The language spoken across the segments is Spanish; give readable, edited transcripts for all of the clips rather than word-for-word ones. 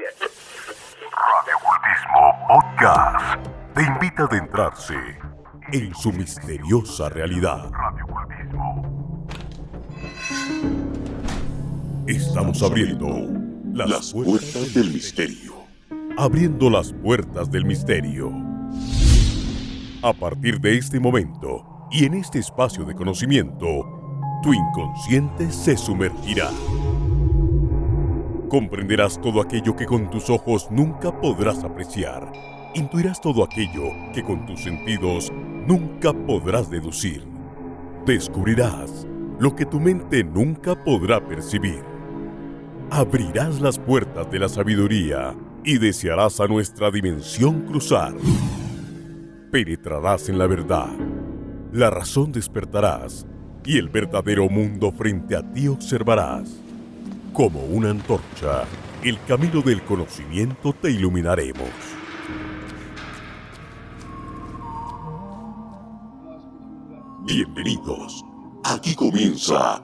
Radio Cultismo Podcast te invita a adentrarse en su misteriosa realidad. Radio Cultismo. Estamos abriendo las puertas del misterio. Abriendo las puertas del misterio. A partir de este momento y en este espacio de conocimiento, tu inconsciente se sumergirá. Comprenderás todo aquello que con tus ojos nunca podrás apreciar. Intuirás todo aquello que con tus sentidos nunca podrás deducir. Descubrirás lo que tu mente nunca podrá percibir. Abrirás las puertas de la sabiduría y desearás a nuestra dimensión cruzar. Penetrarás en la verdad, la razón despertarás y el verdadero mundo frente a ti observarás. Como una antorcha, el camino del conocimiento te iluminaremos. Bienvenidos. Aquí comienza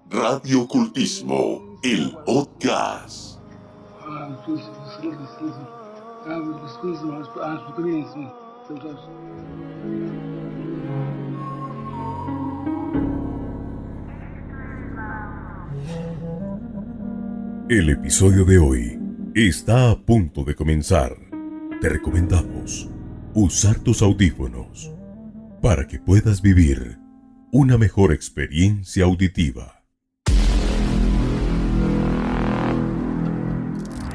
Radio Ocultismo, el podcast. El episodio de hoy está a punto de comenzar. Te recomendamos usar tus audífonos para que puedas vivir una mejor experiencia auditiva.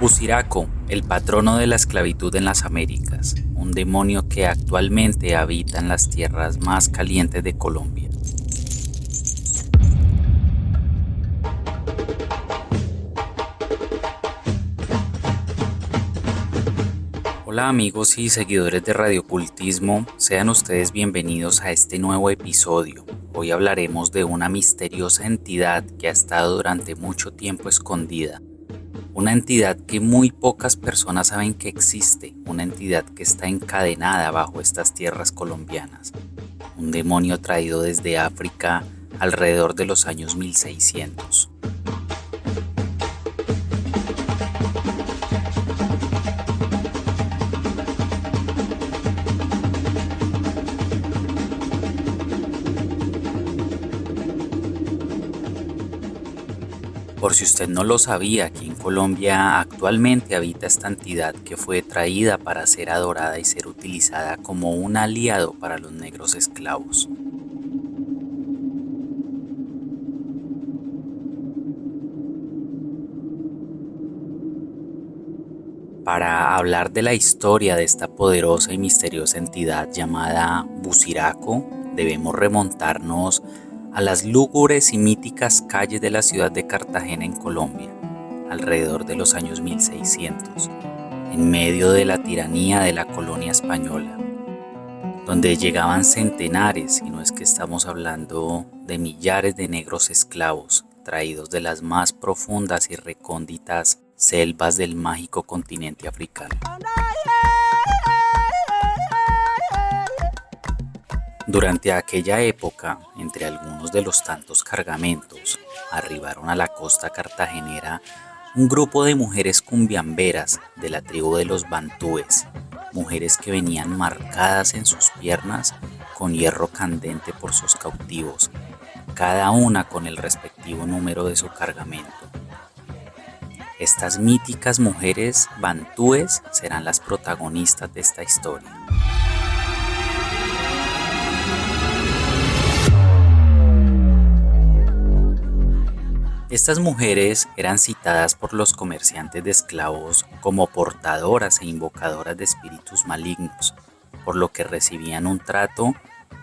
Buciraco, el patrono de la esclavitud en las Américas, un demonio que actualmente habita en las tierras más calientes de Colombia. Hola amigos y seguidores de Radio Ocultismo, sean ustedes bienvenidos a este nuevo episodio. Hoy hablaremos de una misteriosa entidad que ha estado durante mucho tiempo escondida. Una entidad que muy pocas personas saben que existe, una entidad que está encadenada bajo estas tierras colombianas. Un demonio traído desde África alrededor de los años 1600. Por si usted no lo sabía, aquí en Colombia actualmente habita esta entidad que fue traída para ser adorada y ser utilizada como un aliado para los negros esclavos. Para hablar de la historia de esta poderosa y misteriosa entidad llamada Buciraco, debemos remontarnos a las lúgubres y míticas calles de la ciudad de Cartagena en Colombia, alrededor de los años 1600, en medio de la tiranía de la colonia española, donde llegaban centenares, y no es que estamos hablando de millares de negros esclavos, traídos de las más profundas y recónditas selvas del mágico continente africano. Durante aquella época, entre algunos de los tantos cargamentos, arribaron a la costa cartagenera un grupo de mujeres cumbiamberas de la tribu de los bantúes, mujeres que venían marcadas en sus piernas con hierro candente por sus cautivos, cada una con el respectivo número de su cargamento. Estas míticas mujeres bantúes serán las protagonistas de esta historia. Estas mujeres eran citadas por los comerciantes de esclavos como portadoras e invocadoras de espíritus malignos, por lo que recibían un trato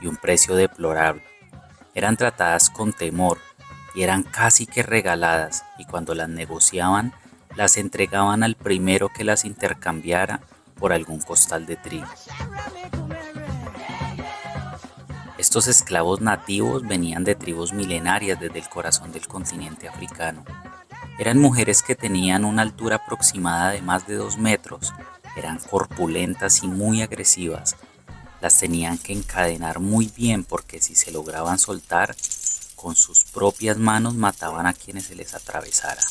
y un precio deplorable. Eran tratadas con temor y eran casi que regaladas, y cuando las negociaban, las entregaban al primero que las intercambiara por algún costal de trigo. Estos esclavos nativos venían de tribus milenarias desde el corazón del continente africano. Eran mujeres que tenían una altura aproximada de más de 2 metros, eran corpulentas y muy agresivas. Las tenían que encadenar muy bien porque si se lograban soltar, con sus propias manos mataban a quienes se les atravesara.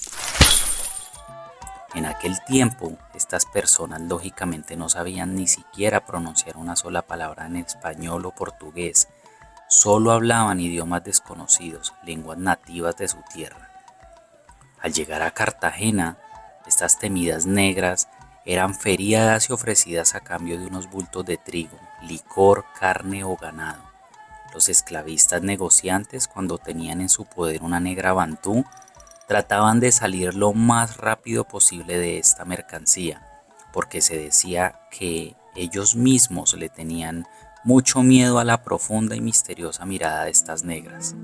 En aquel tiempo, estas personas lógicamente no sabían ni siquiera pronunciar una sola palabra en español o portugués, solo hablaban idiomas desconocidos, lenguas nativas de su tierra. Al llegar a Cartagena, estas temidas negras eran feriadas y ofrecidas a cambio de unos bultos de trigo, licor, carne o ganado. Los esclavistas negociantes, cuando tenían en su poder una negra bantú, trataban de salir lo más rápido posible de esta mercancía, porque se decía que ellos mismos le tenían mucho miedo a la profunda y misteriosa mirada de estas negras.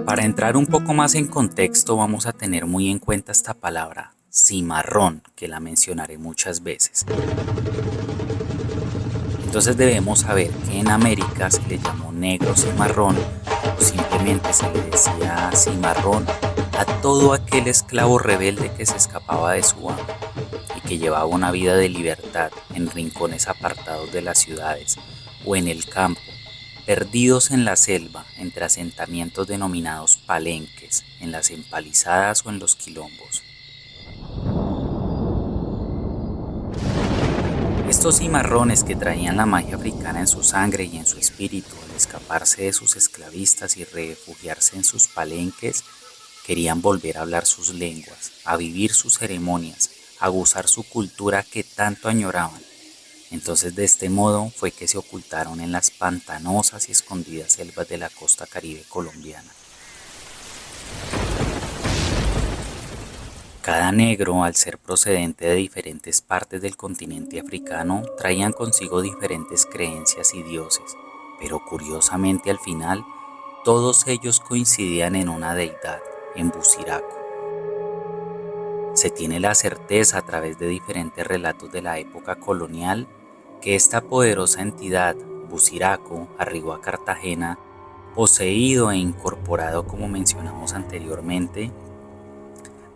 Para entrar un poco más en contexto, vamos a tener muy en cuenta esta palabra, cimarrón, que la mencionaré muchas veces. Entonces debemos saber que en América se le llamó negro cimarrón o simplemente se le decía cimarrón a todo aquel esclavo rebelde que se escapaba de su amo y que llevaba una vida de libertad en rincones apartados de las ciudades o en el campo, perdidos en la selva entre asentamientos denominados palenques, en las empalizadas o en los quilombos. Estos cimarrones que traían la magia africana en su sangre y en su espíritu al escaparse de sus esclavistas y refugiarse en sus palenques, querían volver a hablar sus lenguas, a vivir sus ceremonias, a gozar su cultura que tanto añoraban. Entonces de este modo fue que se ocultaron en las pantanosas y escondidas selvas de la costa caribe colombiana. Cada negro, al ser procedente de diferentes partes del continente africano, traían consigo diferentes creencias y dioses, pero curiosamente al final, todos ellos coincidían en una deidad, en Buciraco. Se tiene la certeza a través de diferentes relatos de la época colonial que esta poderosa entidad, Buciraco, arribó a Cartagena, poseído e incorporado como mencionamos anteriormente,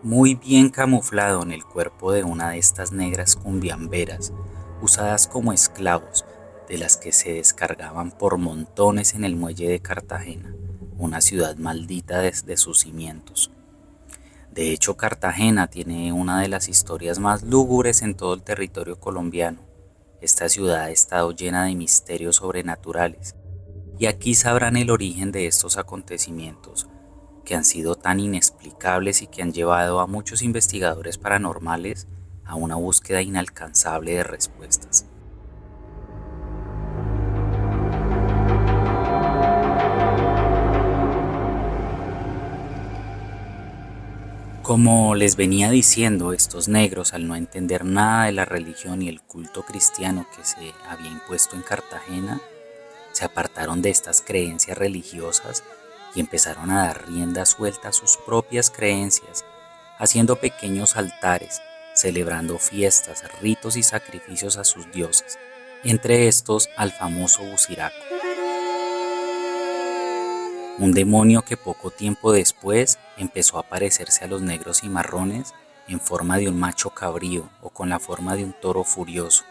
muy bien camuflado en el cuerpo de una de estas negras cumbiamberas, usadas como esclavos, de las que se descargaban por montones en el muelle de Cartagena, una ciudad maldita desde sus cimientos. De hecho, Cartagena tiene una de las historias más lúgubres en todo el territorio colombiano. Esta ciudad ha estado llena de misterios sobrenaturales, y aquí sabrán el origen de estos acontecimientos, que han sido tan inexplicables y que han llevado a muchos investigadores paranormales a una búsqueda inalcanzable de respuestas. Como les venía diciendo, estos negros, al no entender nada de la religión y el culto cristiano que se había impuesto en Cartagena, se apartaron de estas creencias religiosas y empezaron a dar rienda suelta a sus propias creencias, haciendo pequeños altares, celebrando fiestas, ritos y sacrificios a sus dioses, entre estos al famoso Buciraco. Un demonio que poco tiempo después empezó a parecerse a los negros cimarrones en forma de un macho cabrío o con la forma de un toro furioso.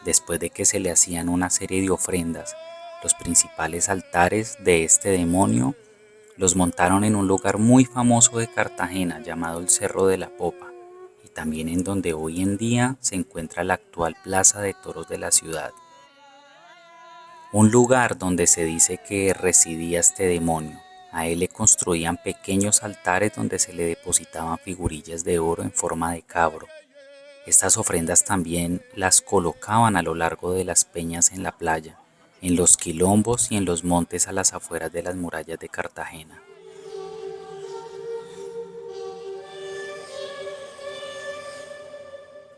Después de que se le hacían una serie de ofrendas, los principales altares de este demonio los montaron en un lugar muy famoso de Cartagena llamado el Cerro de la Popa, y también en donde hoy en día se encuentra la actual Plaza de Toros de la ciudad. Un lugar donde se dice que residía este demonio. A él le construían pequeños altares donde se le depositaban figurillas de oro en forma de cabro. Estas ofrendas también las colocaban a lo largo de las peñas en la playa, en los quilombos y en los montes a las afueras de las murallas de Cartagena.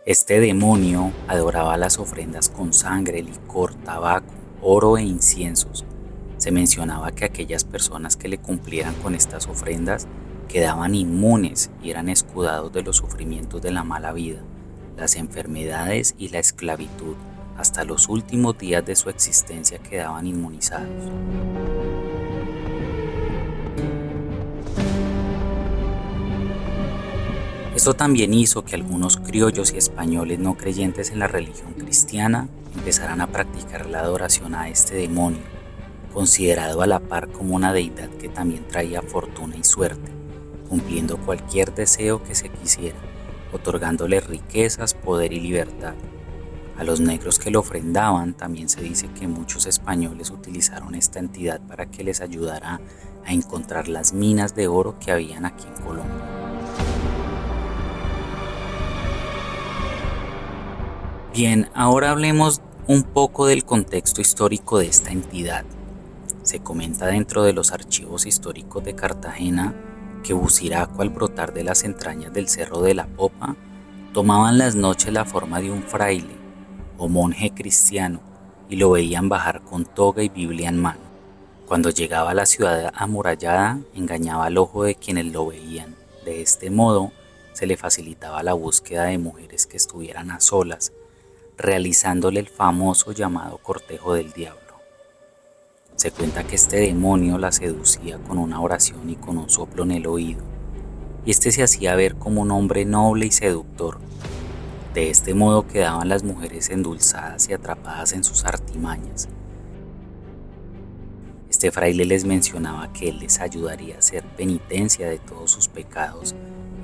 Este demonio adoraba las ofrendas con sangre, licor, tabaco, oro e inciensos. Se mencionaba que aquellas personas que le cumplieran con estas ofrendas quedaban inmunes y eran escudados de los sufrimientos de la mala vida, las enfermedades y la esclavitud. Hasta los últimos días de su existencia quedaban inmunizados. Esto también hizo que algunos criollos y españoles no creyentes en la religión cristiana empezaran a practicar la adoración a este demonio, considerado a la par como una deidad que también traía fortuna y suerte, cumpliendo cualquier deseo que se quisiera, otorgándole riquezas, poder y libertad. A los negros que lo ofrendaban también se dice que muchos españoles utilizaron esta entidad para que les ayudara a encontrar las minas de oro que habían aquí en Colombia. Bien, ahora hablemos un poco del contexto histórico de esta entidad. Se comenta dentro de los archivos históricos de Cartagena que Buciraco, al brotar de las entrañas del Cerro de la Popa, tomaba en las noches la forma de un fraile o monje cristiano y lo veían bajar con toga y Biblia en mano. Cuando llegaba a la ciudad amurallada, engañaba al ojo de quienes lo veían. De este modo, se le facilitaba la búsqueda de mujeres que estuvieran a solas, realizándole el famoso llamado cortejo del diablo. Se cuenta que este demonio la seducía con una oración y con un soplo en el oído, y este se hacía ver como un hombre noble y seductor. De este modo quedaban las mujeres endulzadas y atrapadas en sus artimañas. Este fraile les mencionaba que él les ayudaría a hacer penitencia de todos sus pecados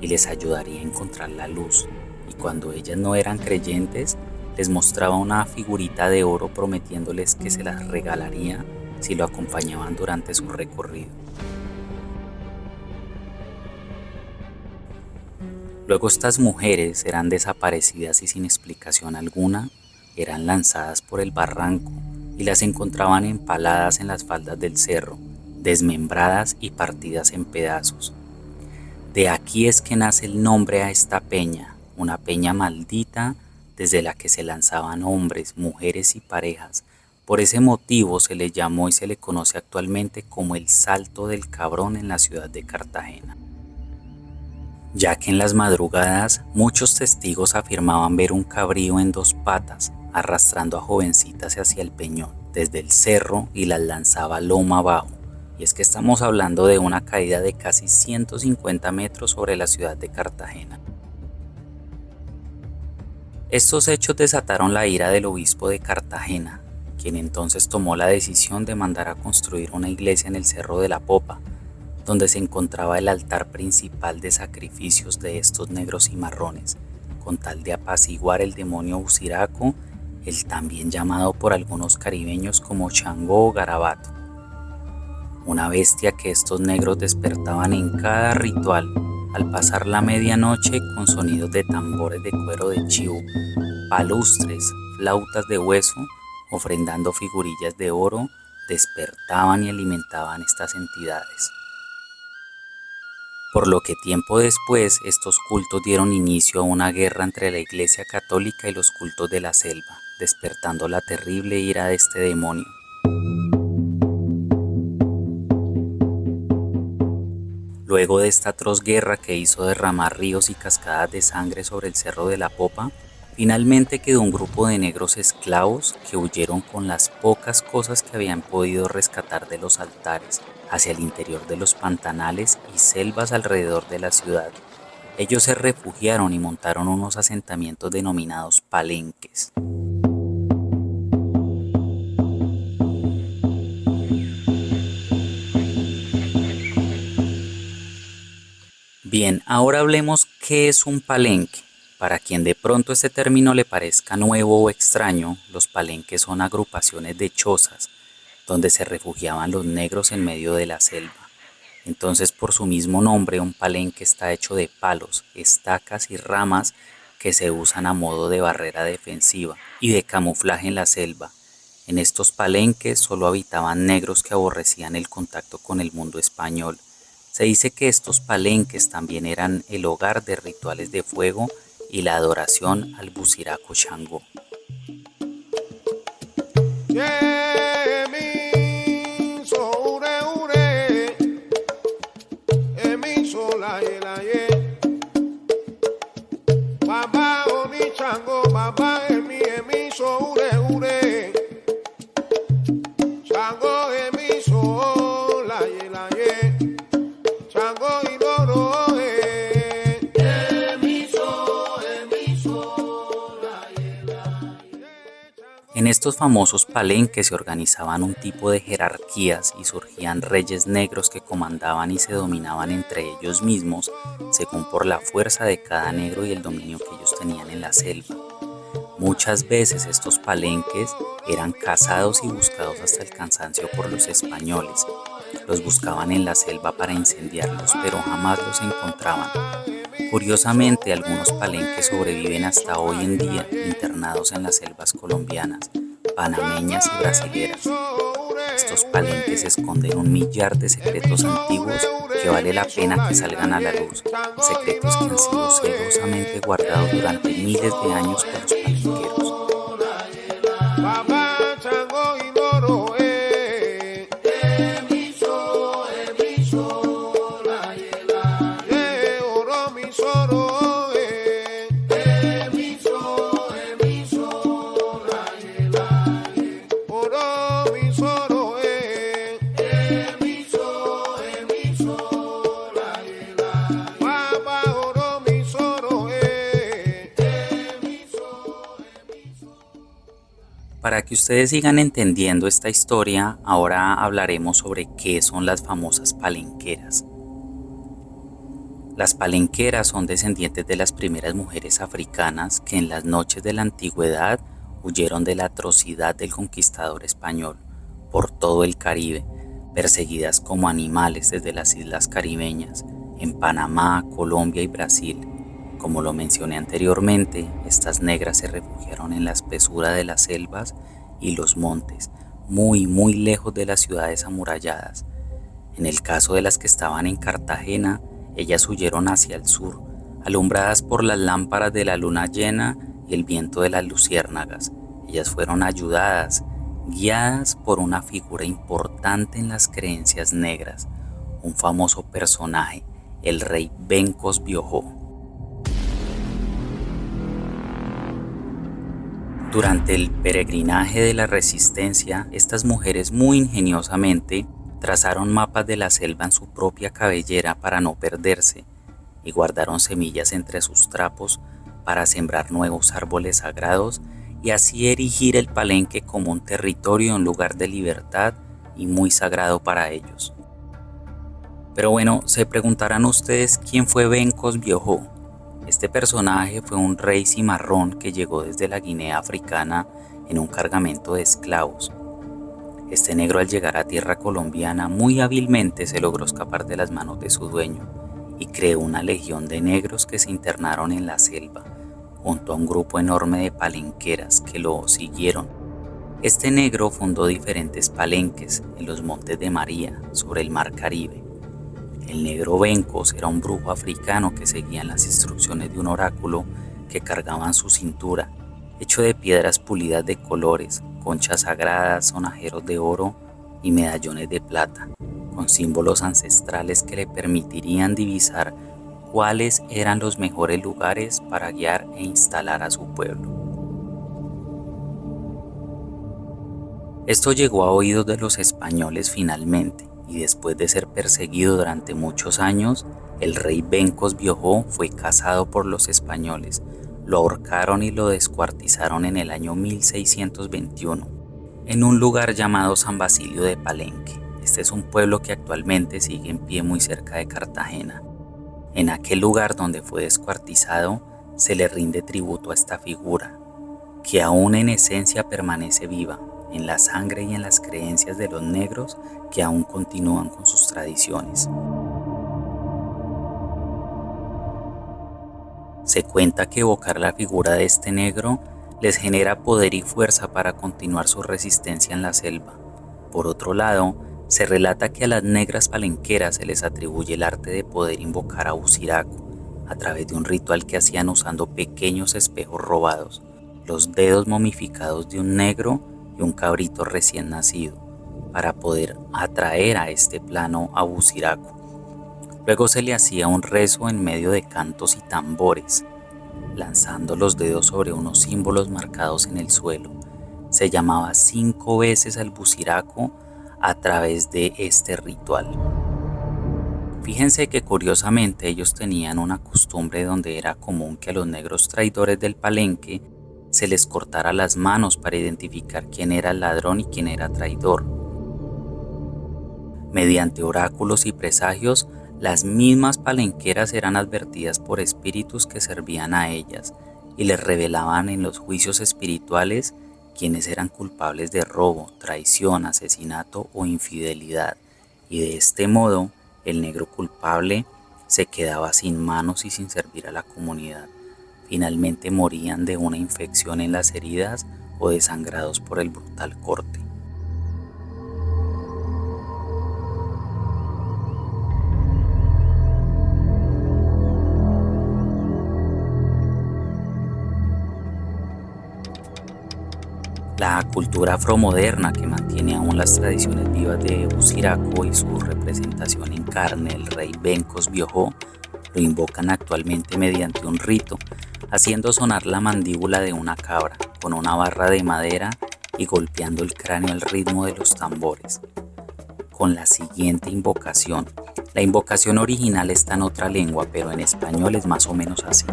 y les ayudaría a encontrar la luz, y cuando ellas no eran creyentes, les mostraba una figurita de oro prometiéndoles que se las regalaría si lo acompañaban durante su recorrido. Luego estas mujeres eran desaparecidas y sin explicación alguna, eran lanzadas por el barranco y las encontraban empaladas en las faldas del cerro, desmembradas y partidas en pedazos. De aquí es que nace el nombre a esta peña, una peña maldita desde la que se lanzaban hombres, mujeres y parejas. Por ese motivo se le llamó y se le conoce actualmente como el Salto del Cabrón en la ciudad de Cartagena, ya que en las madrugadas muchos testigos afirmaban ver un cabrío en dos patas arrastrando a jovencitas hacia el peñón desde el cerro y las lanzaba loma abajo, y es que estamos hablando de una caída de casi 150 metros sobre la ciudad de Cartagena. Estos hechos desataron la ira del obispo de Cartagena, quien entonces tomó la decisión de mandar a construir una iglesia en el Cerro de la Popa, donde se encontraba el altar principal de sacrificios de estos negros y marrones, con tal de apaciguar el demonio Buciraco, el también llamado por algunos caribeños como Changó o Garabato, una bestia que estos negros despertaban en cada ritual al pasar la medianoche con sonidos de tambores de cuero de chivo, palustres, flautas de hueso, ofrendando figurillas de oro, despertaban y alimentaban estas entidades. Por lo que tiempo después estos cultos dieron inicio a una guerra entre la Iglesia Católica y los cultos de la selva, despertando la terrible ira de este demonio. Luego de esta atroz guerra que hizo derramar ríos y cascadas de sangre sobre el Cerro de la Popa, finalmente quedó un grupo de negros esclavos que huyeron con las pocas cosas que habían podido rescatar de los altares hacia el interior de los pantanales y selvas alrededor de la ciudad. Ellos se refugiaron y montaron unos asentamientos denominados palenques. Bien, ahora hablemos qué es un palenque. Para quien de pronto este término le parezca nuevo o extraño, los palenques son agrupaciones de chozas donde se refugiaban los negros en medio de la selva. Entonces, por su mismo nombre, un palenque está hecho de palos, estacas y ramas que se usan a modo de barrera defensiva y de camuflaje en la selva. En estos palenques solo habitaban negros que aborrecían el contacto con el mundo español. Se dice que estos palenques también eran el hogar de rituales de fuego y la adoración al Buciraco Changó. Chango y Loro, estos famosos palenques se organizaban un tipo de jerarquías y surgían reyes negros que comandaban y se dominaban entre ellos mismos según por la fuerza de cada negro y el dominio que ellos tenían en la selva. Muchas veces estos palenques eran cazados y buscados hasta el cansancio por los españoles. Los buscaban en la selva para incendiarlos, pero jamás los encontraban. Curiosamente, algunos palenques sobreviven hasta hoy en día internados en las selvas colombianas, panameñas y brasileras. Estos palenques esconden un millar de secretos antiguos que vale la pena que salgan a la luz, secretos que han sido celosamente guardados durante miles de años por los palenqueros. Para que ustedes sigan entendiendo esta historia, ahora hablaremos sobre qué son las famosas palenqueras. Las palenqueras son descendientes de las primeras mujeres africanas que en las noches de la antigüedad huyeron de la atrocidad del conquistador español por todo el Caribe, perseguidas como animales desde las islas caribeñas, en Panamá, Colombia y Brasil. Como lo mencioné anteriormente, estas negras se refugiaron en la espesura de las selvas y los montes, muy lejos de las ciudades amuralladas. En el caso de las que estaban en Cartagena, ellas huyeron hacia el sur, alumbradas por las lámparas de la luna llena y el viento de las luciérnagas. Ellas fueron ayudadas, guiadas por una figura importante en las creencias negras, un famoso personaje, el rey Bencos Biojó. Durante el peregrinaje de la resistencia, estas mujeres muy ingeniosamente trazaron mapas de la selva en su propia cabellera para no perderse y guardaron semillas entre sus trapos para sembrar nuevos árboles sagrados y así erigir el palenque como un territorio, un lugar de libertad y muy sagrado para ellos. Pero bueno, se preguntarán ustedes quién fue Bencos Biojó. Este personaje fue un rey cimarrón que llegó desde la Guinea africana en un cargamento de esclavos. Este negro al llegar a tierra colombiana muy hábilmente se logró escapar de las manos de su dueño y creó una legión de negros que se internaron en la selva, junto a un grupo enorme de palenqueras que lo siguieron. Este negro fundó diferentes palenques en los Montes de María, sobre el Mar Caribe. El negro Bencos era un brujo africano que seguía las instrucciones de un oráculo que cargaba en su cintura, hecho de piedras pulidas de colores, conchas sagradas, sonajeros de oro y medallones de plata, con símbolos ancestrales que le permitirían divisar cuáles eran los mejores lugares para guiar e instalar a su pueblo. Esto llegó a oídos de los españoles finalmente, y después de ser perseguido durante muchos años, el rey Bencos Biojó fue cazado por los españoles, lo ahorcaron y lo descuartizaron en el año 1621, en un lugar llamado San Basilio de Palenque. Este es un pueblo que actualmente sigue en pie muy cerca de Cartagena. En aquel lugar donde fue descuartizado, se le rinde tributo a esta figura, que aún en esencia permanece viva, en la sangre y en las creencias de los negros que aún continúan con sus tradiciones. Se cuenta que evocar la figura de este negro les genera poder y fuerza para continuar su resistencia en la selva. Por otro lado, se relata que a las negras palenqueras se les atribuye el arte de poder invocar a Buciraco a través de un ritual que hacían usando pequeños espejos robados, los dedos momificados de un negro y un cabrito recién nacido, para poder atraer a este plano a Buciraco. Luego se le hacía un rezo en medio de cantos y tambores, lanzando los dedos sobre unos símbolos marcados en el suelo. Se llamaba 5 veces al Buciraco a través de este ritual. Fíjense que curiosamente ellos tenían una costumbre donde era común que a los negros traidores del palenque se les cortara las manos para identificar quién era el ladrón y quién era traidor. Mediante oráculos y presagios, las mismas palenqueras eran advertidas por espíritus que servían a ellas y les revelaban en los juicios espirituales quienes eran culpables de robo, traición, asesinato o infidelidad, y de este modo el negro culpable se quedaba sin manos y sin servir a la comunidad. Finalmente morían de una infección en las heridas o desangrados por el brutal corte. La cultura afromoderna, que mantiene aún las tradiciones vivas de Usiraco y su representación en carne, el rey Benkos Biojó, lo invocan actualmente mediante un rito, haciendo sonar la mandíbula de una cabra con una barra de madera y golpeando el cráneo al ritmo de los tambores, con la siguiente invocación. La invocación original está en otra lengua, pero en español es más o menos así.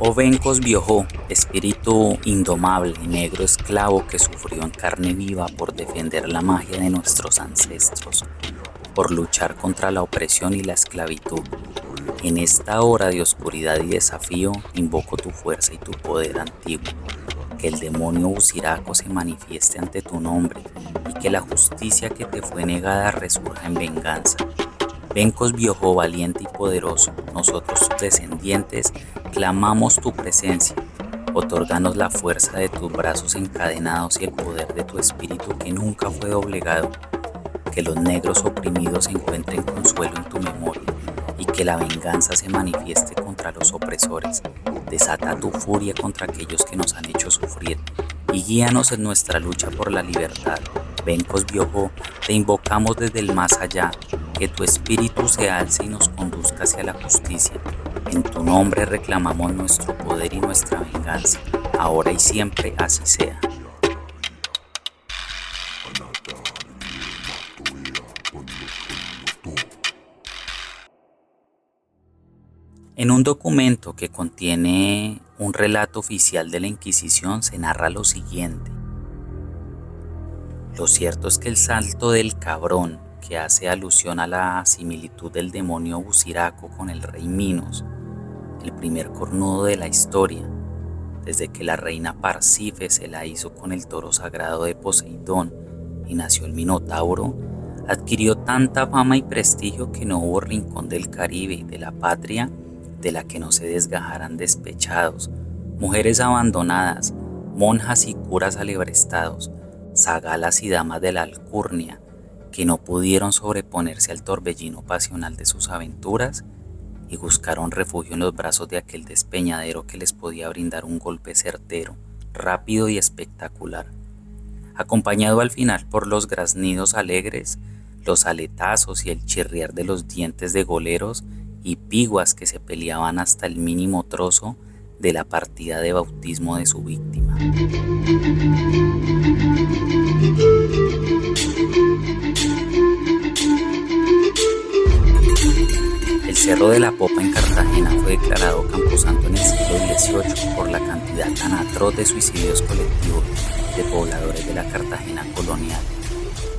Oh Benkos Biojó, espíritu indomable, negro esclavo que sufrió en carne viva por defender la magia de nuestros ancestros, por luchar contra la opresión y la esclavitud. En esta hora de oscuridad y desafío, invoco tu fuerza y tu poder antiguo. Que el demonio Usiraco se manifieste ante tu nombre y que la justicia que te fue negada resurja en venganza. Benkos Biojó, valiente y poderoso, nosotros tus descendientes clamamos tu presencia. Otórganos la fuerza de tus brazos encadenados y el poder de tu espíritu que nunca fue doblegado. Que los negros oprimidos encuentren consuelo en tu memoria y que la venganza se manifieste contra los opresores. Desata tu furia contra aquellos que nos han hecho sufrir y guíanos en nuestra lucha por la libertad. Benkos Biojó, te invocamos desde el más allá, que tu espíritu se alce y nos conduzca hacia la justicia. En tu nombre reclamamos nuestro poder y nuestra venganza, ahora y siempre así sea. En un documento que contiene un relato oficial de la Inquisición se narra lo siguiente. Lo cierto es que el salto del cabrón, que hace alusión a la similitud del demonio Usiraco con el rey Minos, el primer cornudo de la historia, desde que la reina Parsife se la hizo con el toro sagrado de Poseidón y nació el Minotauro, adquirió tanta fama y prestigio que no hubo rincón del Caribe y de la patria de la que no se desgajaran despechados, mujeres abandonadas, monjas y curas alebrestados, zagalas y damas de la alcurnia, que no pudieron sobreponerse al torbellino pasional de sus aventuras y buscaron refugio en los brazos de aquel despeñadero que les podía brindar un golpe certero, rápido y espectacular, acompañado al final por los graznidos alegres, los aletazos y el chirriar de los dientes de goleros y piguas que se peleaban hasta el mínimo trozo de la partida de bautismo de su víctima. El Cerro de la Popa en Cartagena fue declarado camposanto en el siglo XVIII por la cantidad tan atroz de suicidios colectivos de pobladores de la Cartagena colonial.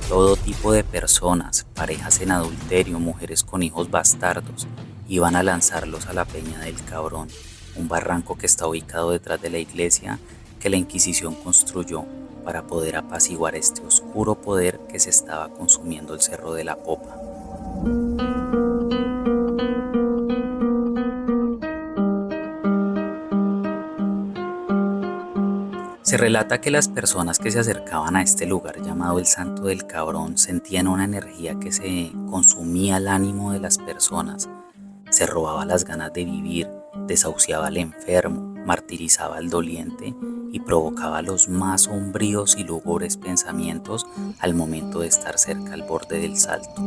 Todo tipo de personas, parejas en adulterio, mujeres con hijos bastardos, iban a lanzarlos a la Peña del Cabrón, un barranco que está ubicado detrás de la iglesia que la Inquisición construyó para poder apaciguar este oscuro poder que se estaba consumiendo el Cerro de la Popa. Se relata que las personas que se acercaban a este lugar llamado el Santo del Cabrón sentían una energía que se consumía el ánimo de las personas, se robaba las ganas de vivir, desahuciaba al enfermo, martirizaba al doliente y provocaba los más sombríos y lúgubres pensamientos al momento de estar cerca al borde del salto.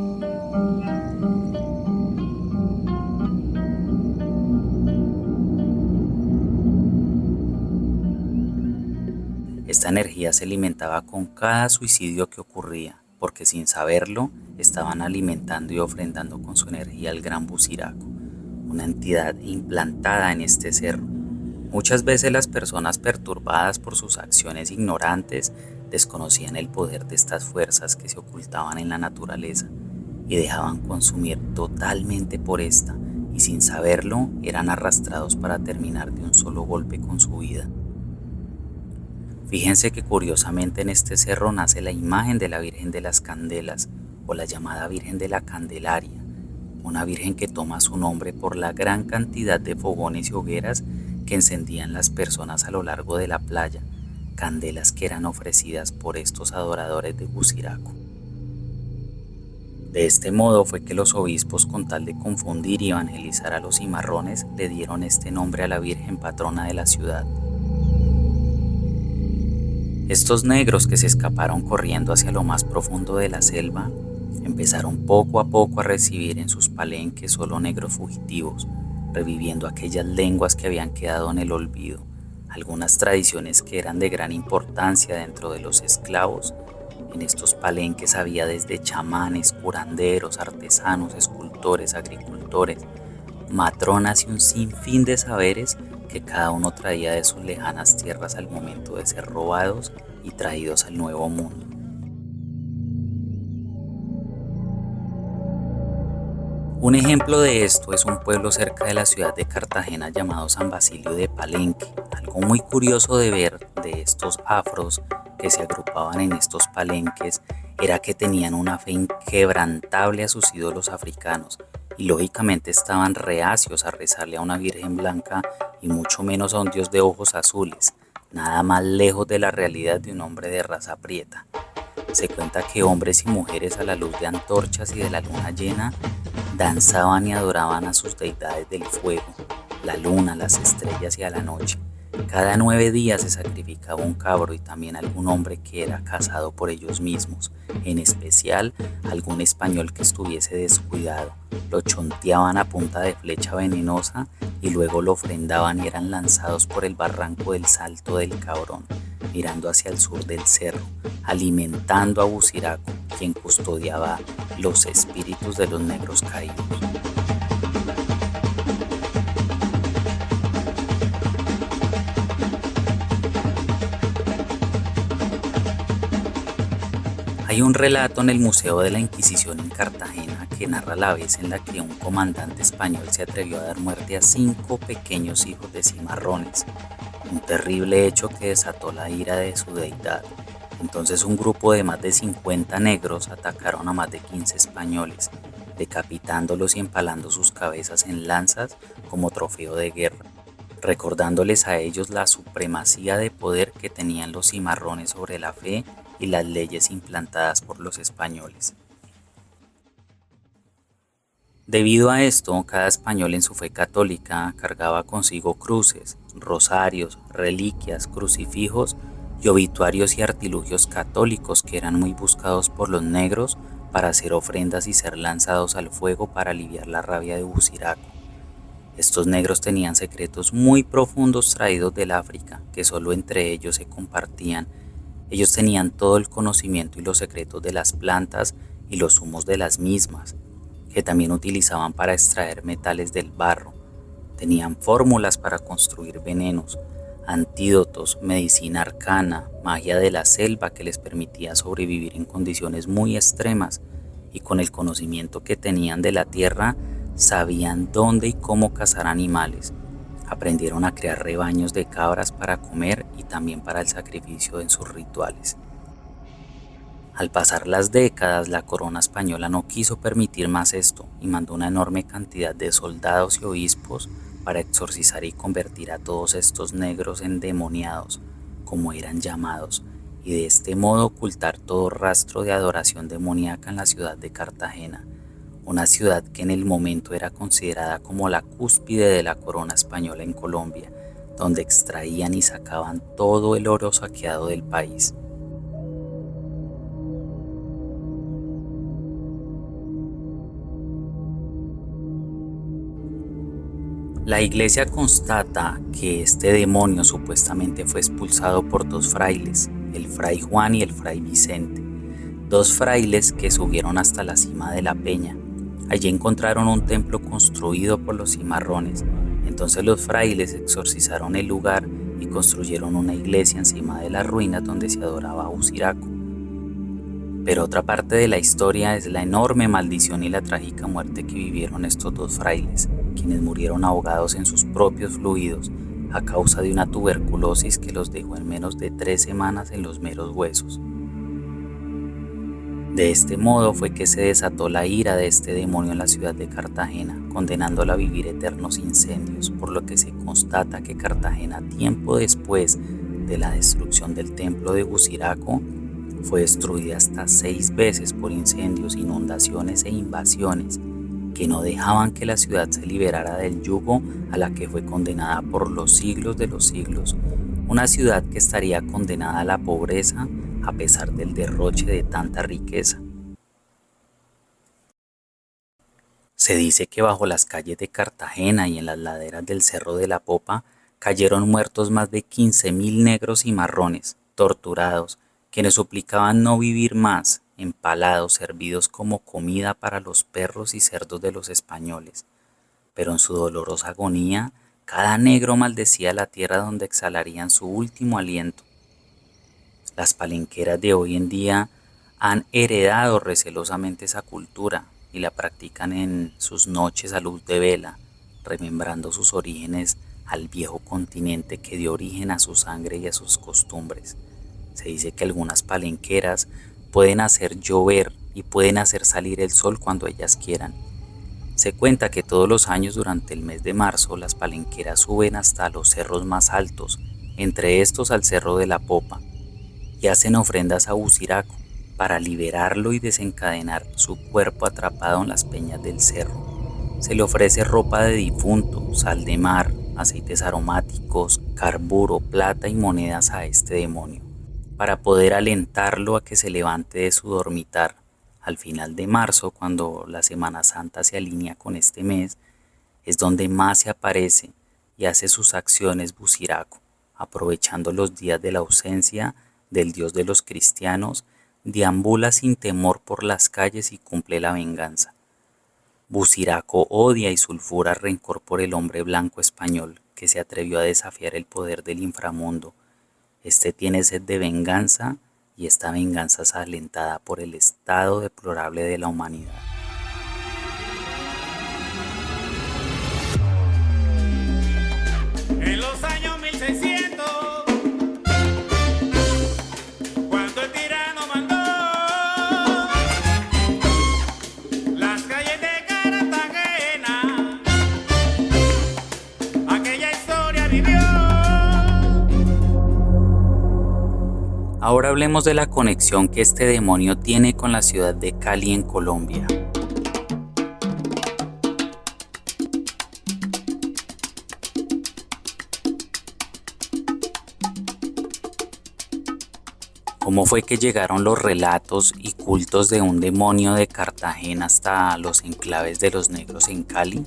Esta energía se alimentaba con cada suicidio que ocurría, porque sin saberlo estaban alimentando y ofrendando con su energía al gran Usiraco, una entidad implantada en este cerro. Muchas veces las personas perturbadas por sus acciones ignorantes desconocían el poder de estas fuerzas que se ocultaban en la naturaleza y dejaban consumir totalmente por esta, y sin saberlo eran arrastrados para terminar de un solo golpe con su vida. Fíjense que curiosamente en este cerro nace la imagen de la Virgen de las Candelas, o la llamada Virgen de la Candelaria, una virgen que toma su nombre por la gran cantidad de fogones y hogueras que encendían las personas a lo largo de la playa, candelas que eran ofrecidas por estos adoradores de Buciraco. De este modo fue que los obispos, con tal de confundir y evangelizar a los cimarrones, le dieron este nombre a la Virgen patrona de la ciudad. Estos negros, que se escaparon corriendo hacia lo más profundo de la selva, empezaron poco a poco a recibir en sus palenques solo negros fugitivos, reviviendo aquellas lenguas que habían quedado en el olvido, algunas tradiciones que eran de gran importancia dentro de los esclavos. En estos palenques había desde chamanes, curanderos, artesanos, escultores, agricultores, matronas y un sinfín de saberes que cada uno traía de sus lejanas tierras al momento de ser robados y traídos al Nuevo Mundo. Un ejemplo de esto es un pueblo cerca de la ciudad de Cartagena llamado San Basilio de Palenque. Algo muy curioso de ver de estos afros que se agrupaban en estos palenques era que tenían una fe inquebrantable a sus ídolos africanos y lógicamente estaban reacios a rezarle a una virgen blanca y mucho menos a un dios de ojos azules, nada más lejos de la realidad de un hombre de raza prieta. Se cuenta que hombres y mujeres a la luz de antorchas y de la luna llena danzaban y adoraban a sus deidades del fuego, la luna, las estrellas y a la noche. Cada 9 días se sacrificaba un cabro y también algún hombre que era cazado por ellos mismos, en especial algún español que estuviese descuidado. Lo chonteaban a punta de flecha venenosa y luego lo ofrendaban y eran lanzados por el barranco del Salto del Cabrón, mirando hacia el sur del cerro, alimentando a Buciraco, quien custodiaba los espíritus de los negros caídos. Hay un relato en el Museo de la Inquisición en Cartagena que narra la vez en la que un comandante español se atrevió a dar muerte a 5 pequeños hijos de cimarrones, un terrible hecho que desató la ira de su deidad. Entonces un grupo de más de 50 negros atacaron a más de 15 españoles, decapitándolos y empalando sus cabezas en lanzas como trofeo de guerra, recordándoles a ellos la supremacía de poder que tenían los cimarrones sobre la fe y las leyes implantadas por los españoles. Debido a esto, cada español en su fe católica cargaba consigo cruces, rosarios, reliquias, crucifijos y obituarios y artilugios católicos que eran muy buscados por los negros para hacer ofrendas y ser lanzados al fuego para aliviar la rabia de Buciraco. Estos negros tenían secretos muy profundos traídos del África que solo entre ellos se compartían. Ellos tenían todo el conocimiento y los secretos de las plantas y los humos de las mismas, que también utilizaban para extraer metales del barro. Tenían fórmulas para construir venenos, antídotos, medicina arcana, magia de la selva que les permitía sobrevivir en condiciones muy extremas, y con el conocimiento que tenían de la tierra, sabían dónde y cómo cazar animales. Aprendieron a crear rebaños de cabras para comer y también para el sacrificio en sus rituales. Al pasar las décadas, la corona española no quiso permitir más esto y mandó una enorme cantidad de soldados y obispos para exorcizar y convertir a todos estos negros endemoniados, como eran llamados, y de este modo ocultar todo rastro de adoración demoníaca en la ciudad de Cartagena, una ciudad que en el momento era considerada como la cúspide de la corona española en Colombia, donde extraían y sacaban todo el oro saqueado del país. La iglesia constata que este demonio supuestamente fue expulsado por 2 frailes, el fray Juan y el fray Vicente, 2 frailes que subieron hasta la cima de la peña, Allí encontraron un templo construido por los cimarrones. Entonces los frailes exorcizaron el lugar y construyeron una iglesia encima de las ruinas donde se adoraba a Buciraco. Pero otra parte de la historia es la enorme maldición y la trágica muerte que vivieron estos dos frailes, quienes murieron ahogados en sus propios fluidos a causa de una tuberculosis que los dejó en menos de 3 semanas en los meros huesos. De este modo fue que se desató la ira de este demonio en la ciudad de Cartagena, condenándola a vivir eternos incendios, por lo que se constata que Cartagena, tiempo después de la destrucción del templo de Buciraco, fue destruida hasta 6 veces por incendios, inundaciones e invasiones que no dejaban que la ciudad se liberara del yugo a la que fue condenada por los siglos de los siglos, una ciudad que estaría condenada a la pobreza a pesar del derroche de tanta riqueza. Se dice que bajo las calles de Cartagena y en las laderas del Cerro de la Popa cayeron muertos más de 15.000 negros y marrones, torturados, quienes suplicaban no vivir más, empalados, servidos como comida para los perros y cerdos de los españoles. Pero en su dolorosa agonía, cada negro maldecía la tierra donde exhalarían su último aliento. Las palenqueras de hoy en día han heredado recelosamente esa cultura y la practican en sus noches a luz de vela, remembrando sus orígenes al viejo continente que dio origen a su sangre y a sus costumbres. Se dice que algunas palenqueras pueden hacer llover y pueden hacer salir el sol cuando ellas quieran. Se cuenta que todos los años durante el mes de marzo las palenqueras suben hasta los cerros más altos, entre estos al Cerro de la Popa, y hacen ofrendas a Buciraco para liberarlo y desencadenar su cuerpo atrapado en las peñas del cerro. Se le ofrece ropa de difunto, sal de mar, aceites aromáticos, carburo, plata y monedas a este demonio, para poder alentarlo a que se levante de su dormitar. Al final de marzo, cuando la Semana Santa se alinea con este mes, es donde más se aparece y hace sus acciones Buciraco, aprovechando los días de la ausencia del Dios de los cristianos, deambula sin temor por las calles y cumple la venganza. Buciraco odia y sulfura rencor por el hombre blanco español que se atrevió a desafiar el poder del inframundo. Este tiene sed de venganza y esta venganza es alentada por el estado deplorable de la humanidad. En los años 1600, cuando el tirano mandó, las calles de Cartagena, aquella historia vivió. Ahora hablemos de la conexión que este demonio tiene con la ciudad de Cali en Colombia. ¿Cómo fue que llegaron los relatos y cultos de un demonio de Cartagena hasta los enclaves de los negros en Cali?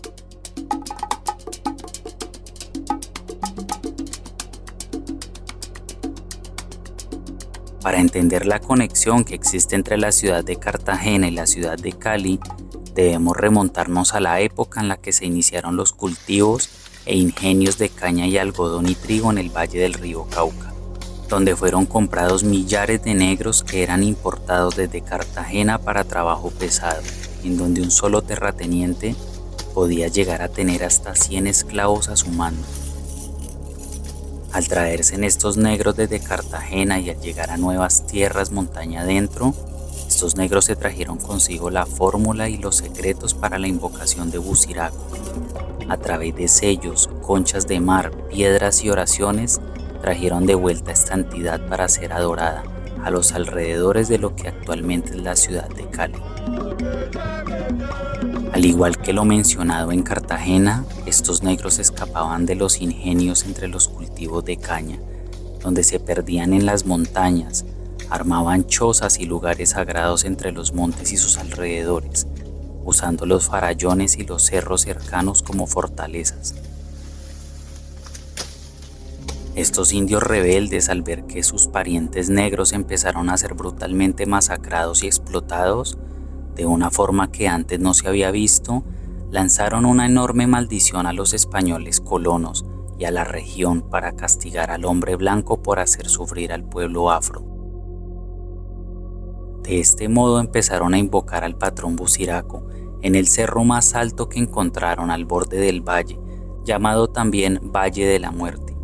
Para entender la conexión que existe entre la ciudad de Cartagena y la ciudad de Cali, debemos remontarnos a la época en la que se iniciaron los cultivos e ingenios de caña y algodón y trigo en el valle del río Cauca, donde fueron comprados millares de negros que eran importados desde Cartagena para trabajo pesado, en donde un solo terrateniente podía llegar a tener hasta 100 esclavos a su mando. Al traerse en estos negros desde Cartagena y al llegar a nuevas tierras montaña adentro, estos negros se trajeron consigo la fórmula y los secretos para la invocación de Buciraco. A través de sellos, conchas de mar, piedras y oraciones, trajeron de vuelta esta entidad para ser adorada a los alrededores de lo que actualmente es la ciudad de Cali. Al igual que lo mencionado en Cartagena, estos negros escapaban de los ingenios entre los cultivos de caña, donde se perdían en las montañas, armaban chozas y lugares sagrados entre los montes y sus alrededores, usando los farallones y los cerros cercanos como fortalezas. Estos indios rebeldes, al ver que sus parientes negros empezaron a ser brutalmente masacrados y explotados, De una forma que antes no se había visto, lanzaron una enorme maldición a los españoles colonos y a la región para castigar al hombre blanco por hacer sufrir al pueblo afro. De este modo empezaron a invocar al patrón Buciraco en el cerro más alto que encontraron al borde del valle, llamado también Valle de la Muerte.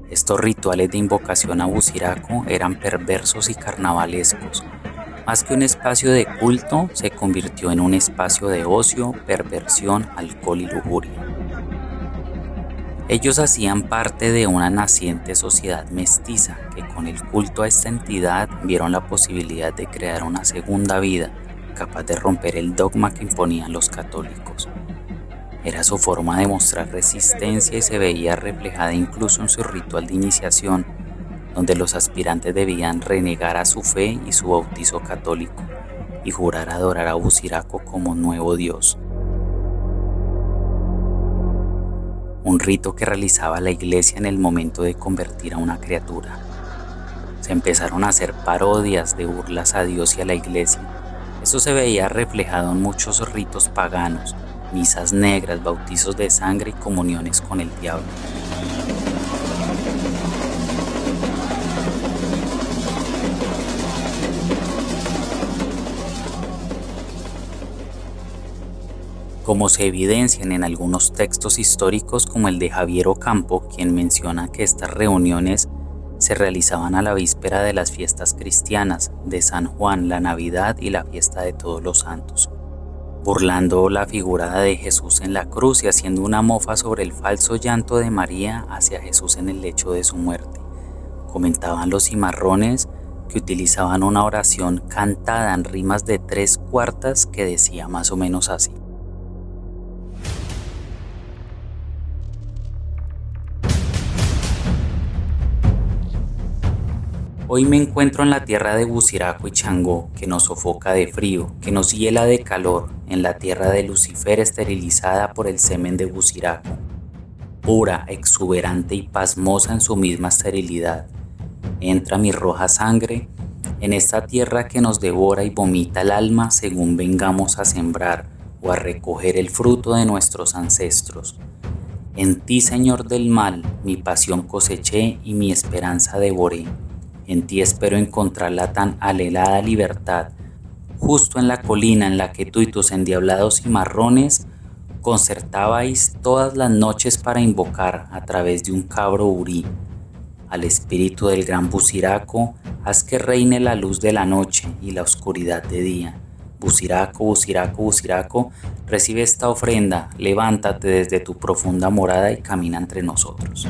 Estos rituales de invocación a Buciraco eran perversos y carnavalescos. Más que un espacio de culto, se convirtió en un espacio de ocio, perversión, alcohol y lujuria. Ellos hacían parte de una naciente sociedad mestiza que con el culto a esta entidad vieron la posibilidad de crear una segunda vida, capaz de romper el dogma que imponían los católicos. Era su forma de mostrar resistencia y se veía reflejada incluso en su ritual de iniciación, donde los aspirantes debían renegar a su fe y su bautizo católico y jurar adorar a Buciraco como nuevo dios. Un rito que realizaba la iglesia en el momento de convertir a una criatura. Se empezaron a hacer parodias de burlas a Dios y a la iglesia. Eso se veía reflejado en muchos ritos paganos, misas negras, bautizos de sangre y comuniones con el diablo. Como se evidencian en algunos textos históricos como el de Javier Ocampo, quien menciona que estas reuniones se realizaban a la víspera de las fiestas cristianas de San Juan, la Navidad y la fiesta de Todos los Santos, burlando la figura de Jesús en la cruz y haciendo una mofa sobre el falso llanto de María hacia Jesús en el lecho de su muerte. Comentaban los cimarrones que utilizaban una oración cantada en rimas de 3/4 que decía más o menos así: hoy me encuentro en la tierra de Buciraco y Changó, que nos sofoca de frío, que nos hiela de calor, en la tierra de Lucifer esterilizada por el semen de Buciraco, pura, exuberante y pasmosa en su misma esterilidad. Entra mi roja sangre en esta tierra que nos devora y vomita el alma según vengamos a sembrar o a recoger el fruto de nuestros ancestros. En ti, Señor del mal, mi pasión coseché y mi esperanza devoré. En ti espero encontrar la tan anhelada libertad, justo en la colina en la que tú y tus endiablados cimarrones concertabais todas las noches para invocar a través de un cabro urí. Al espíritu del gran Buciraco, haz que reine la luz de la noche y la oscuridad de día. Buciraco, Buciraco, Buciraco, recibe esta ofrenda, levántate desde tu profunda morada y camina entre nosotros.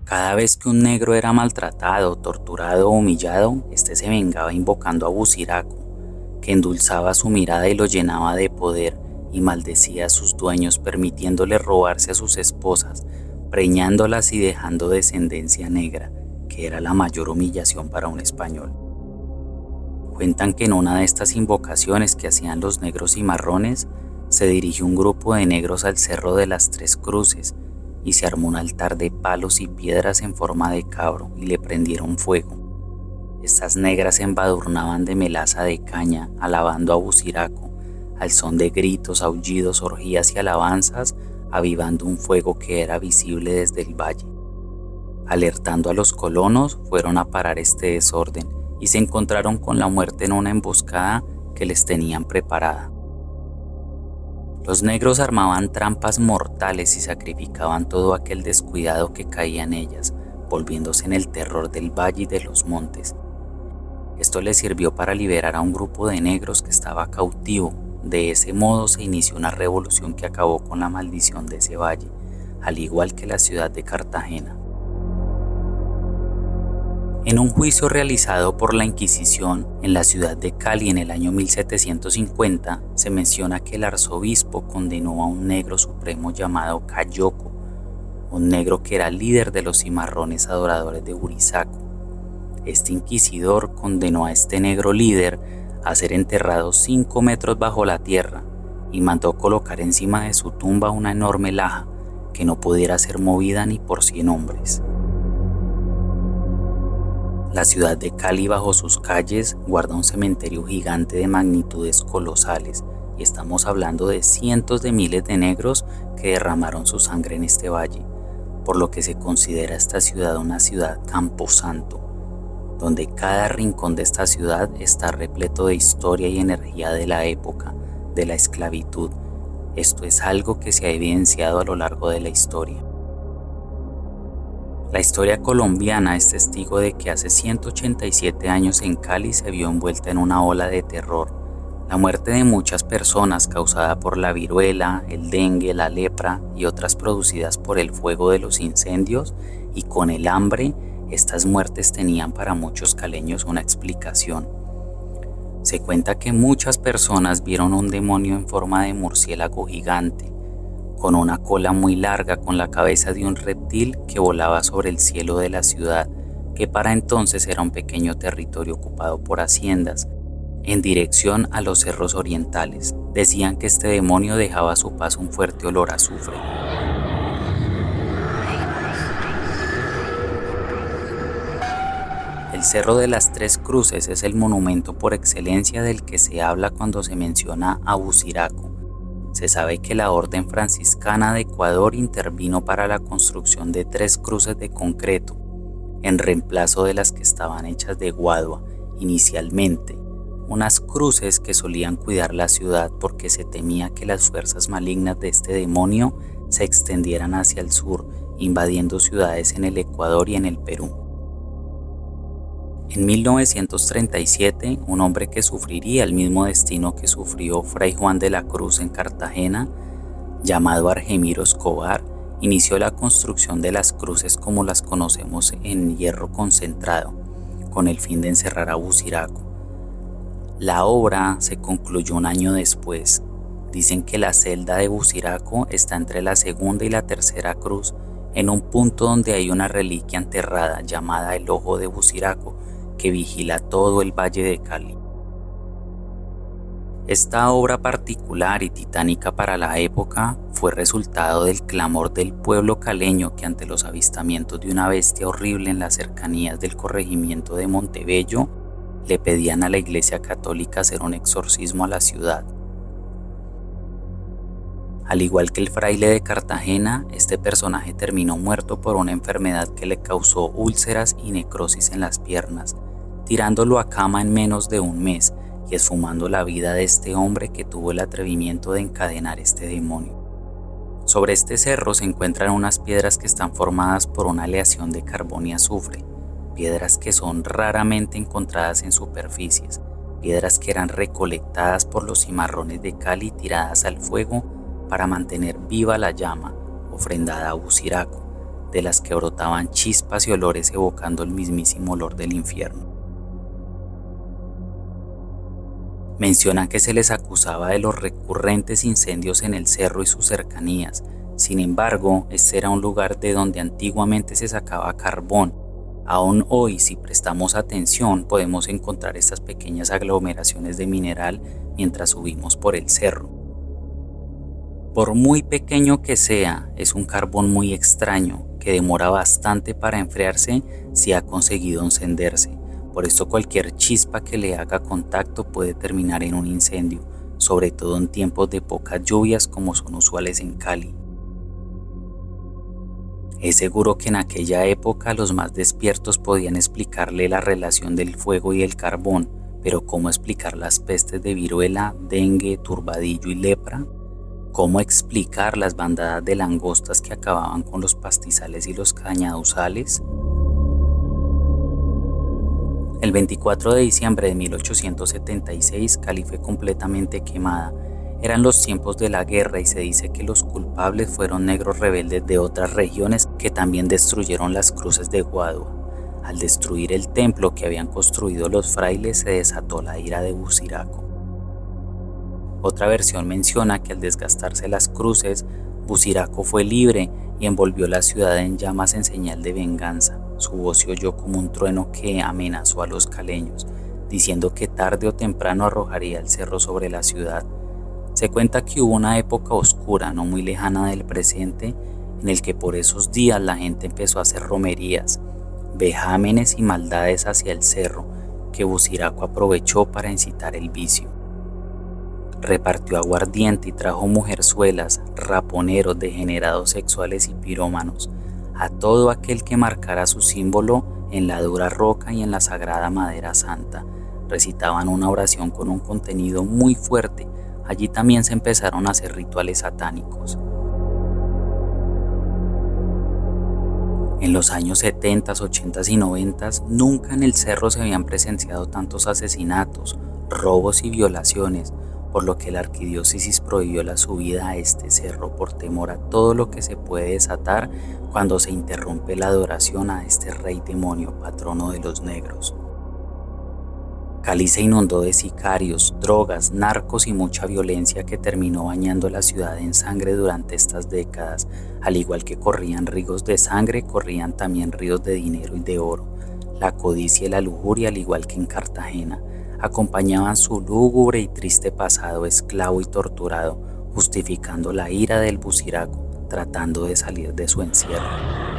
Cada vez que un negro era maltratado, torturado o humillado, este se vengaba invocando a Buciraco, que endulzaba su mirada y lo llenaba de poder y maldecía a sus dueños, permitiéndole robarse a sus esposas, preñándolas y dejando descendencia negra, que era la mayor humillación para un español. Cuentan que en una de estas invocaciones que hacían los negros cimarrones, se dirigió un grupo de negros al Cerro de las Tres Cruces, y se armó un altar de palos y piedras en forma de cabro y le prendieron fuego. Estas negras se embadurnaban de melaza de caña, alabando a Buciraco, al son de gritos, aullidos, orgías y alabanzas, avivando un fuego que era visible desde el valle. Alertando a los colonos, fueron a parar este desorden y se encontraron con la muerte en una emboscada que les tenían preparada. Los negros armaban trampas mortales y sacrificaban todo aquel descuidado que caía en ellas, volviéndose en el terror del valle y de los montes. Esto les sirvió para liberar a un grupo de negros que estaba cautivo. De ese modo se inició una revolución que acabó con la maldición de ese valle, al igual que la ciudad de Cartagena. En un juicio realizado por la Inquisición en la ciudad de Cali en el año 1750, se menciona que el arzobispo condenó a un negro supremo llamado Cayoco, un negro que era líder de los cimarrones adoradores de Burisaco. Este inquisidor condenó a este negro líder a ser enterrado 5 metros bajo la tierra y mandó colocar encima de su tumba una enorme laja que no pudiera ser movida ni por 100 hombres. La ciudad de Cali bajo sus calles guarda un cementerio gigante de magnitudes colosales, y estamos hablando de cientos de miles de negros que derramaron su sangre en este valle, por lo que se considera esta ciudad una ciudad camposanto, donde cada rincón de esta ciudad está repleto de historia y energía de la época de la esclavitud. Esto es algo que se ha evidenciado a lo largo de la historia. La historia colombiana es testigo de que hace 187 años en Cali se vio envuelta en una ola de terror. La muerte de muchas personas causada por la viruela, el dengue, la lepra y otras producidas por el fuego de los incendios y con el hambre, estas muertes tenían para muchos caleños una explicación. Se cuenta que muchas personas vieron un demonio en forma de murciélago gigante, con una cola muy larga con la cabeza de un reptil que volaba sobre el cielo de la ciudad, que para entonces era un pequeño territorio ocupado por haciendas, en dirección a los cerros orientales. Decían que este demonio dejaba a su paso un fuerte olor a azufre. El Cerro de las Tres Cruces es el monumento por excelencia del que se habla cuando se menciona a Buciraco. Se sabe que la Orden Franciscana de Ecuador intervino para la construcción de 3 cruces de concreto, en reemplazo de las que estaban hechas de guadua inicialmente, unas cruces que solían cuidar la ciudad porque se temía que las fuerzas malignas de este demonio se extendieran hacia el sur, invadiendo ciudades en el Ecuador y en el Perú. En 1937, un hombre que sufriría el mismo destino que sufrió Fray Juan de la Cruz en Cartagena, llamado Argemiro Escobar, inició la construcción de las cruces como las conocemos en hierro concentrado, con el fin de encerrar a Buciraco. La obra se concluyó un año después. Dicen que la celda de Buciraco está entre la segunda y la tercera cruz, en un punto donde hay una reliquia enterrada llamada el Ojo de Buciraco, que vigila todo el Valle de Cali. Esta obra particular y titánica para la época fue resultado del clamor del pueblo caleño que ante los avistamientos de una bestia horrible en las cercanías del corregimiento de Montebello le pedían a la Iglesia Católica hacer un exorcismo a la ciudad. Al igual que el fraile de Cartagena, este personaje terminó muerto por una enfermedad que le causó úlceras y necrosis en las piernas, tirándolo a cama en menos de un mes y esfumando la vida de este hombre que tuvo el atrevimiento de encadenar este demonio. Sobre este cerro se encuentran unas piedras que están formadas por una aleación de carbón y azufre, piedras que son raramente encontradas en superficies, piedras que eran recolectadas por los cimarrones de Cali y tiradas al fuego para mantener viva la llama, ofrendada a Buciraco, de las que brotaban chispas y olores evocando el mismísimo olor del infierno. Mencionan que se les acusaba de los recurrentes incendios en el cerro y sus cercanías. Sin embargo, este era un lugar de donde antiguamente se sacaba carbón. Aún hoy, si prestamos atención, podemos encontrar estas pequeñas aglomeraciones de mineral mientras subimos por el cerro. Por muy pequeño que sea, es un carbón muy extraño que demora bastante para enfriarse si ha conseguido encenderse. Por esto cualquier chispa que le haga contacto puede terminar en un incendio, sobre todo en tiempos de pocas lluvias como son usuales en Cali. Es seguro que en aquella época los más despiertos podían explicarle la relación del fuego y el carbón, pero ¿cómo explicar las pestes de viruela, dengue, turbadillo y lepra? ¿Cómo explicar las bandadas de langostas que acababan con los pastizales y los cañaduzales? El 24 de diciembre de 1876, Cali fue completamente quemada. Eran los tiempos de la guerra y se dice que los culpables fueron negros rebeldes de otras regiones que también destruyeron las cruces de Guadua. Al destruir el templo que habían construido los frailes, se desató la ira de Buciraco. Otra versión menciona que al desgastarse las cruces, Buciraco fue libre y envolvió la ciudad en llamas en señal de venganza. Su voz se oyó como un trueno que amenazó a los caleños, diciendo que tarde o temprano arrojaría el cerro sobre la ciudad. Se cuenta que hubo una época oscura, no muy lejana del presente, en el que por esos días la gente empezó a hacer romerías, vejámenes y maldades hacia el cerro, que Buciraco aprovechó para incitar el vicio. Repartió aguardiente y trajo mujerzuelas, raponeros, degenerados sexuales y pirómanos, a todo aquel que marcara su símbolo en la dura roca y en la sagrada madera santa. Recitaban una oración con un contenido muy fuerte. Allí también se empezaron a hacer rituales satánicos. En los años 70, 80 y 90 nunca en el cerro se habían presenciado tantos asesinatos, robos y violaciones, por lo que la arquidiócesis prohibió la subida a este cerro por temor a todo lo que se puede desatar cuando se interrumpe la adoración a este rey demonio, patrono de los negros. Cali se inundó de sicarios, drogas, narcos y mucha violencia que terminó bañando la ciudad en sangre durante estas décadas. Al igual que corrían ríos de sangre, corrían también ríos de dinero y de oro. La codicia y la lujuria, al igual que en Cartagena, acompañaban su lúgubre y triste pasado esclavo y torturado, justificando la ira del Buciraco, tratando de salir de su encierro.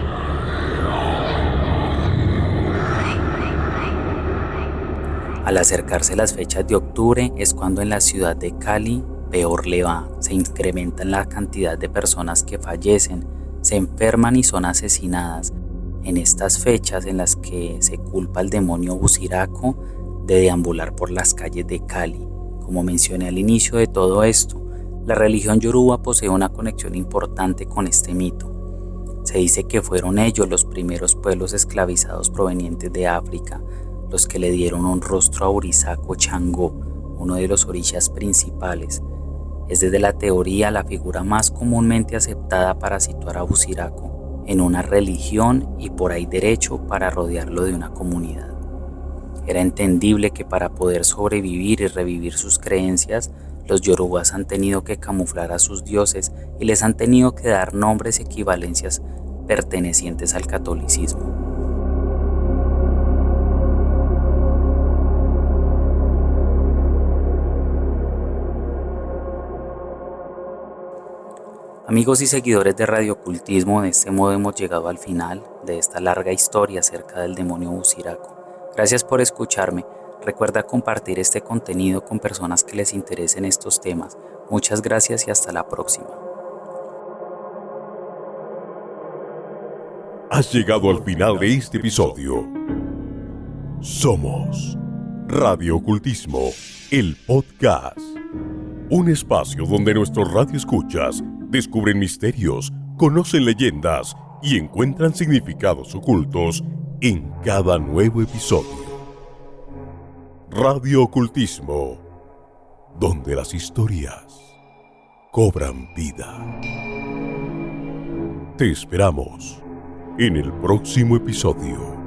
Al acercarse las fechas de octubre es cuando en la ciudad de Cali peor le va. Se incrementa la cantidad de personas que fallecen, se enferman y son asesinadas. En estas fechas en las que se culpa al demonio Buciraco de deambular por las calles de Cali. Como mencioné al inicio de todo esto, la religión yoruba posee una conexión importante con este mito. Se dice que fueron ellos los primeros pueblos esclavizados provenientes de África, los que le dieron un rostro a Urisaco Changó, uno de los orishas principales. Es desde la teoría la figura más comúnmente aceptada para situar a Buciraco en una religión y por ahí derecho para rodearlo de una comunidad. Era entendible que para poder sobrevivir y revivir sus creencias, los yorubas han tenido que camuflar a sus dioses y les han tenido que dar nombres y equivalencias pertenecientes al catolicismo. Amigos y seguidores de Radio Ocultismo, de este modo hemos llegado al final de esta larga historia acerca del demonio Buciraco. Gracias por escucharme. Recuerda compartir este contenido con personas que les interesen estos temas. Muchas gracias y hasta la próxima. Has llegado al final de este episodio. Somos Radio Ocultismo, el podcast. Un espacio donde nuestros radioescuchas descubren misterios, conocen leyendas y encuentran significados ocultos en cada nuevo episodio. Radio Ocultismo, donde las historias cobran vida. Te esperamos en el próximo episodio.